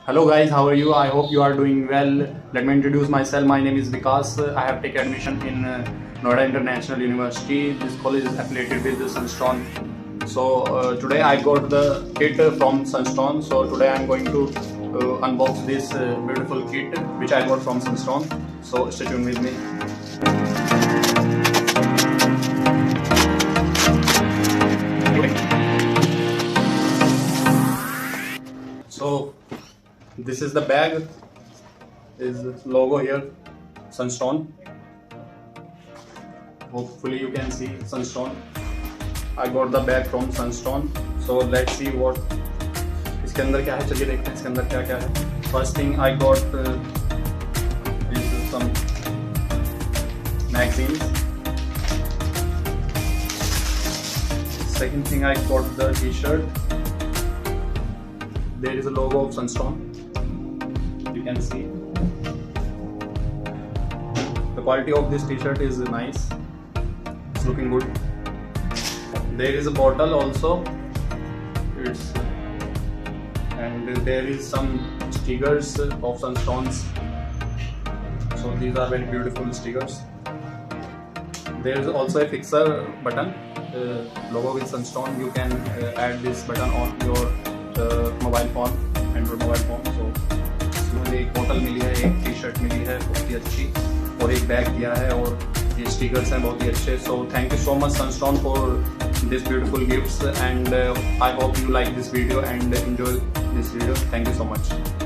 Hello guys, how are you? I hope you are doing well. Let me introduce myself. My name is Vikas. I have taken admission in Noida International University. This college is affiliated with the Sunstone. So today I got the kit from Sunstone. So today I am going to unbox this beautiful kit which I got from Sunstone. So stay tuned with me. So this is the bag. Is logo here, Sunstone. Hopefully you can see Sunstone. I got the bag from Sunstone. So let's see what इसके अंदर क्या है. चलिए देखते हैं इसके अंदर क्या क्या है. First thing I got is some magazines. Second thing I got the t-shirt. There is a logo of Sunstone. You can see. The quality of this t-shirt is nice. It's looking good. There is a bottle also. And there is some stickers of Sunstones. So these are very beautiful stickers. There is also a fixer button. Logo with Sunstone. You can add this button on your mobile phone, Android mobile phone. So मुझे एक बोतल मिली है, एक T shirt मिली है बहुत ही अच्छी, और एक बैग दिया है, और ये स्टिकर्स हैं बहुत ही अच्छे. So thank you so much Sunstone for this beautiful gifts, and I hope you like this video and enjoy this video. Thank you so much.